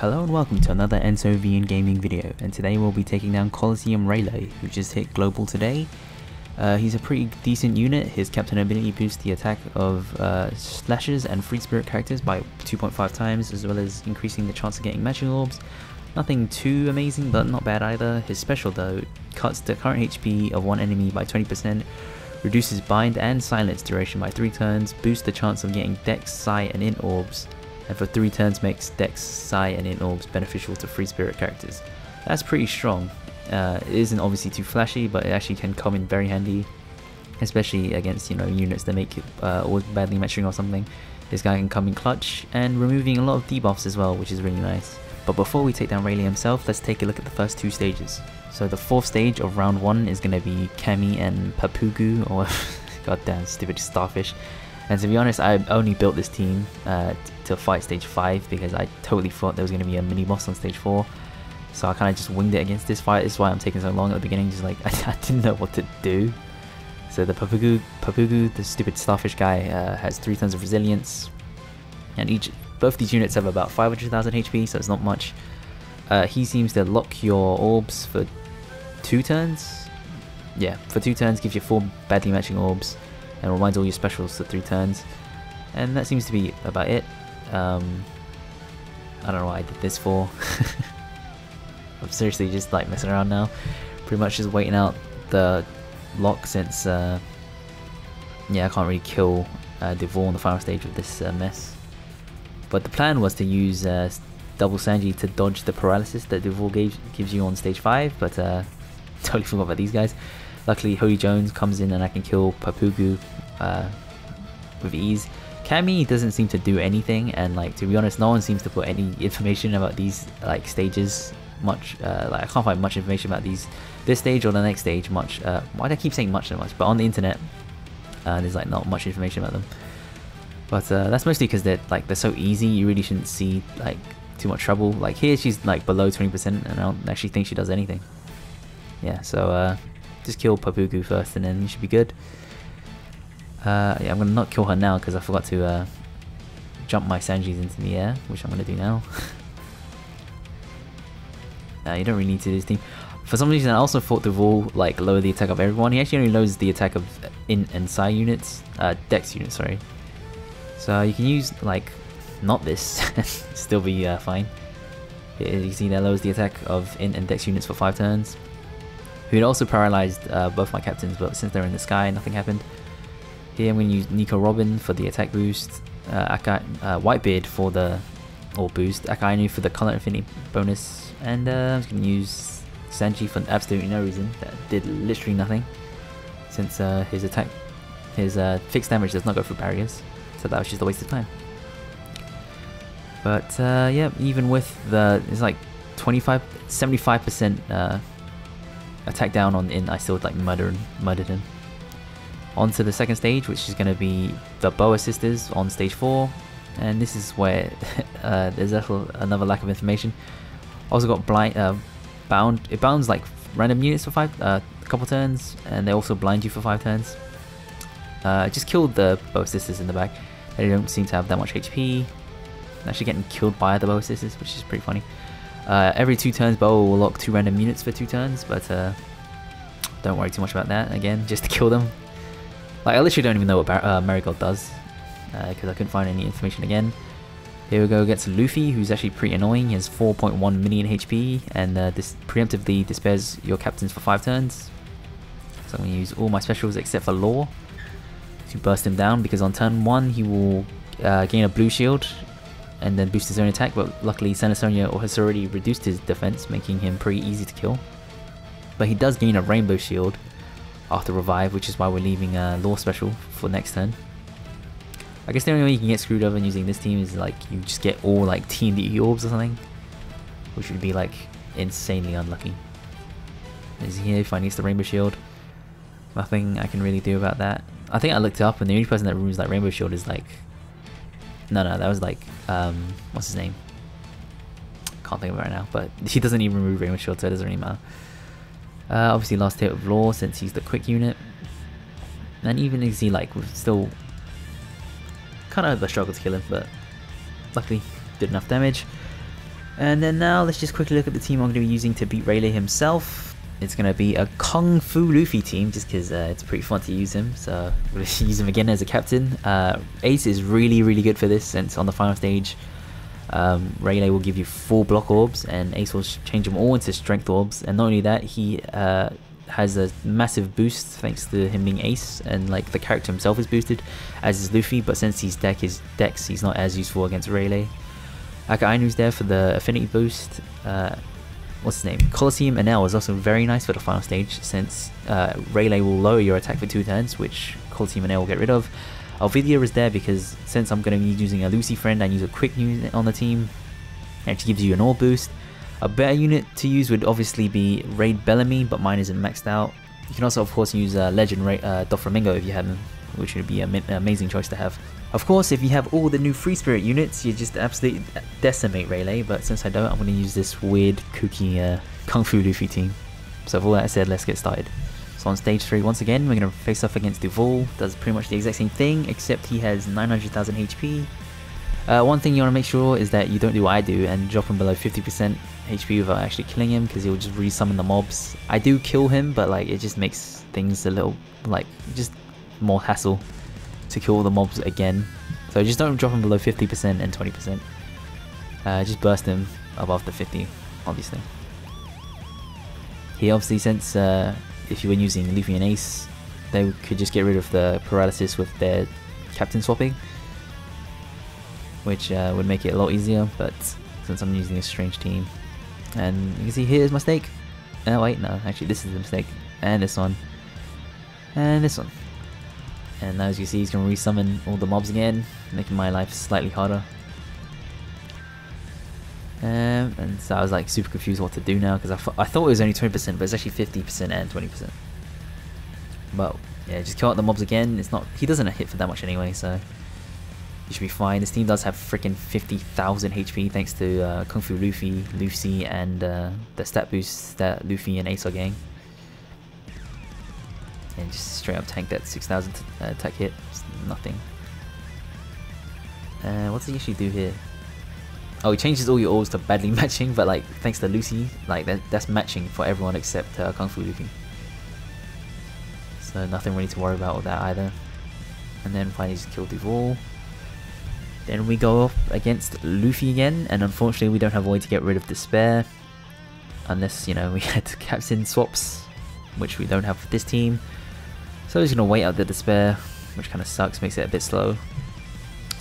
Hello and welcome to another EnsoVN gaming video, and today we'll be taking down Colosseum Rayleigh, who just hit global today. He's a pretty decent unit. His captain ability boosts the attack of slashers and free spirit characters by 2.5 times, as well as increasing the chance of getting matching orbs. Nothing too amazing, but not bad either. His special though cuts the current HP of one enemy by 20%, reduces bind and silence duration by 3 turns, boosts the chance of getting dex, psi and int orbs, and for 3 turns makes dex, psi and int orbs beneficial to free spirit characters. That's pretty strong. It isn't obviously too flashy, but it actually can come in very handy, especially against units that make always badly matching or something. This guy can come in clutch and removing a lot of debuffs as well, which is really nice. But before we take down Rayleigh himself, let's take a look at the first 2 stages. So the 4th stage of round 1 is going to be Kami and Papugu, or goddamn stupid starfish. And to be honest, I only built this team to fight stage 5 because I totally thought there was going to be a mini boss on stage 4. So I kind of just winged it against this fight. This is why I'm taking so long at the beginning, just like I didn't know what to do. So the Papugu, the stupid starfish guy, has 3 turns of resilience, and both these units have about 500,000 HP, so it's not much. He seems to lock your orbs for 2 turns. Yeah, for 2 turns gives you 4 badly matching orbs, and reminds all your specials for 3 turns. And that seems to be about it. I don't know what I did this for. I'm seriously just like messing around now. Pretty much just waiting out the lock since yeah, I can't really kill Devor on the final stage with this mess. But the plan was to use double Sanji to dodge the paralysis that Devor gives you on stage 5, but totally forgot about these guys. Luckily Holy Jones comes in and I can kill Papugu with ease. Kami doesn't seem to do anything, and like, to be honest, no one seems to put any information about these like stages much. Like, I can't find much information about this stage or the next stage much. Why do I keep saying much so much? But on the internet there's like not much information about them. But that's mostly because they're so easy, you really shouldn't see like too much trouble. Like here she's like below 20% and I don't actually think she does anything. Yeah, so just kill Papugu first and then you should be good. Yeah, I'm gonna not kill her now because I forgot to jump my Sanjis into the air, which I'm gonna do now. You don't really need to do this team. For some reason I also thought Devor like lower the attack of everyone. He actually only lowers the attack of int and psi units, dex units, sorry. So you can use like not this and still be fine. You can see that lowers the attack of int and dex units for 5 turns. Who had also paralyzed both my captains, but since they're in the sky, nothing happened. Here I'm going to use Nico Robin for the attack boost, Whitebeard for the orb boost, Akainu for the color infinity bonus, and I'm just going to use Sanji for absolutely no reason. That did literally nothing, since his fixed damage does not go through barriers, so that was just a waste of time. But yeah, even with it's like 75% attack down on int, I still like murdered him. On to the second stage, which is going to be the Boa Sisters on stage 4, and this is where there's another lack of information. Also got bound. It bounds like random units for a couple turns, and they also blind you for 5 turns. I just killed the Boa Sisters in the back. They don't seem to have that much HP. I'm actually getting killed by the Boa Sisters, which is pretty funny. Every 2 turns, Boa will lock 2 random units for 2 turns, but don't worry too much about that. Again, just to kill them. Like, I literally don't even know what Marigold does, because I couldn't find any information again. Here we go against Luffy, who's actually pretty annoying. He has 4.1 million HP, and this preemptively despairs your captains for 5 turns. So I'm going to use all my specials except for Law to burst him down, because on turn 1 he will gain a blue shield and then boost his own attack, but luckily Sanasonia has already reduced his defense, making him pretty easy to kill. But he does gain a rainbow shield after revive, which is why we're leaving a Law special for next turn. I guess the only way you can get screwed over using this team is like you just get all like TNT orbs or something, which would be like insanely unlucky. Is here if I need the rainbow shield. Nothing I can really do about that. I think I looked up and the only person that removes like rainbow shield is like no, that was like what's his name? Can't think of it right now, but he doesn't even remove rainbow shield, so it doesn't really matter. Obviously last hit with Law since he's the quick unit, and even is he like still kind of a struggle to kill him, but luckily did enough damage. And then now let's just quickly look at the team I'm going to be using to beat Rayleigh himself. It's going to be a Kung Fu Luffy team just because it's pretty fun to use him. So I'm going to use him again as a captain. Ace is really good for this since on the final stage Rayleigh will give you 4 block orbs and Ace will change them all into strength orbs. And not only that, he has a massive boost thanks to him being Ace, and like the character himself is boosted as is Luffy, but since he's Dex, he's not as useful against Rayleigh. Akainu's there for the affinity boost. What's his name? Colosseum and L is also very nice for the final stage since Rayleigh will lower your attack for 2 turns, which Colosseum and L will get rid of. Alvidia is there because since I'm going to be using a Lucy friend, I use a quick unit on the team. It actually gives you an orb boost. A better unit to use would obviously be Raid Bellamy, but mine isn't maxed out. You can also of course use Legend Doflamingo if you have him, which would be an amazing choice to have. Of course, if you have all the new Free Spirit units, you just absolutely decimate Rayleigh, but since I don't, I'm going to use this weird kooky Kung Fu Luffy team. So with all that said, let's get started. So on stage 3, once again, we're going to face off against Duval. Does pretty much the exact same thing, except he has 900,000 HP. One thing you want to make sure is that you don't do what I do and drop him below 50% HP without actually killing him, because he'll just resummon the mobs. I do kill him, but like it just makes things a little like just more hassle to kill all the mobs again. So just don't drop him below 50% and 20%. Just burst him above the 50, obviously. He obviously, since if you were using Luffy and Ace, they could just get rid of the paralysis with their captain swapping, which would make it a lot easier, but since I'm using a strange team, and you can see here's my mistake. Oh wait, no, actually this is the mistake, and this one, and this one. And now as you see, he's going to resummon all the mobs again, making my life slightly harder. And so I was like super confused what to do now, because I thought it was only 20%, but it's actually 50% and 20%. But yeah, just kill out the mobs again. It's not, he doesn't hit for that much anyway, so you should be fine. This team does have freaking 50,000 HP thanks to Kung Fu Lucy, and the stat boosts that Luffy and Ace are getting. And just straight up tank that 6,000 attack hit. It's nothing. What does he actually do here? Oh, he changes all your orbs to badly matching, but like thanks to Lucy, like that's matching for everyone except Kung Fu Luffy. So nothing really to worry about with that either. And then finally just kill Duval. Then we go up against Luffy again, and unfortunately we don't have a way to get rid of Despair. Unless, you know, we had captain swaps, which we don't have with this team. So he's going to wait out the Despair, which kind of sucks, makes it a bit slow.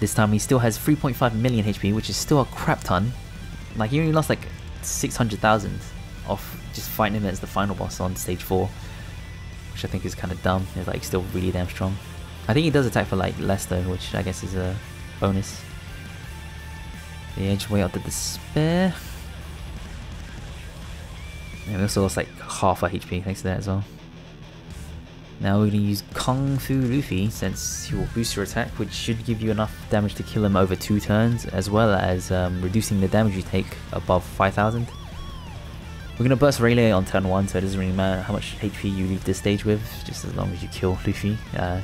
This time he still has 3.5 million HP, which is still a crap ton. Like, he only lost like 600,000 off just fighting him as the final boss on stage 4. Which I think is kind of dumb. He's like still really damn strong. I think he does attack for like less though, which I guess is a bonus. Yeah, just wait out the Despair. And we also lost like half our HP thanks to that as well. Now we're going to use Kung Fu Luffy, since he will boost your attack, which should give you enough damage to kill him over 2 turns, as well as reducing the damage you take above 5,000. We're going to burst Rayleigh on turn 1, so it doesn't really matter how much HP you leave this stage with, just as long as you kill Luffy,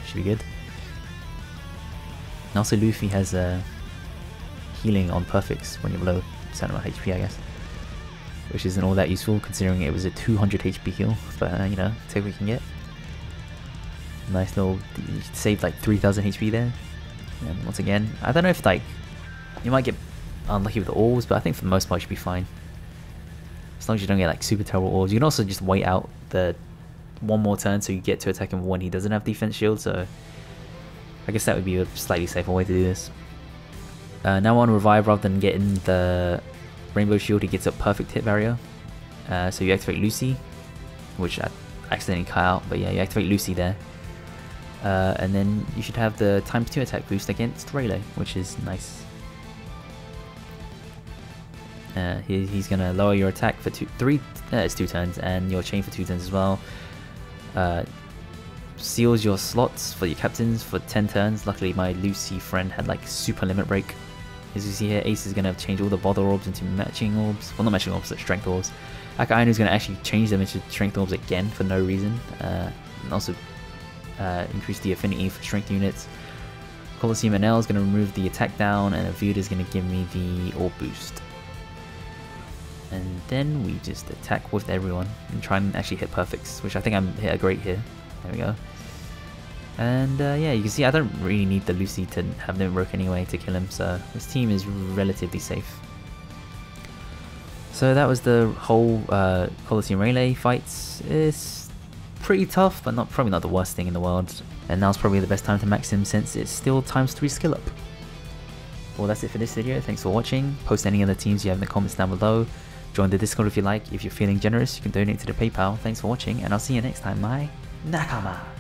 should be good. And also Luffy has healing on perfects when you're below a certain amount of HP, I guess. Which isn't all that useful considering it was a 200 HP heal, but you know, take what you can get. Nice little, you saved like 3,000 HP there. And once again, I don't know if like, you might get unlucky with the orbs, but I think for the most part you should be fine. As long as you don't get like super terrible orbs. You can also just wait out the one more turn so you get to attack him when he doesn't have defense shield, so I guess that would be a slightly safer way to do this. Now on revive, rather than getting the rainbow shield, he gets a perfect hit barrier. So you activate Lucy, which I accidentally cut out, but yeah, you activate Lucy there. And then you should have the ×2 attack boost against Rayleigh, which is nice. He's gonna lower your attack for 2 turns, and your chain for 2 turns as well. Seals your slots for your captains for 10 turns. Luckily my Lucy friend had like super limit break. As you see here, Ace is gonna change all the bother orbs into matching orbs. Well, not matching orbs, but strength orbs. Akainu is gonna actually change them into strength orbs again for no reason, and also increase the affinity for strength units. Colosseum NL is going to remove the attack down, and Avuda is going to give me the orb boost. And then we just attack with everyone and try and actually hit perfects, which I think I'm hit a great here. There we go. And yeah, you can see I don't really need the Lucy to have no Rook anyway to kill him, so this team is relatively safe. So that was the whole Colosseum Rayleigh fights. It's pretty tough, but probably not the worst thing in the world. And now's probably the best time to max him since it's still ×3 skill up. Well, that's it for this video. Thanks for watching. Post any other teams you have in the comments down below. Join the Discord if you like. If you're feeling generous, you can donate to the PayPal. Thanks for watching, and I'll see you next time, my nakama.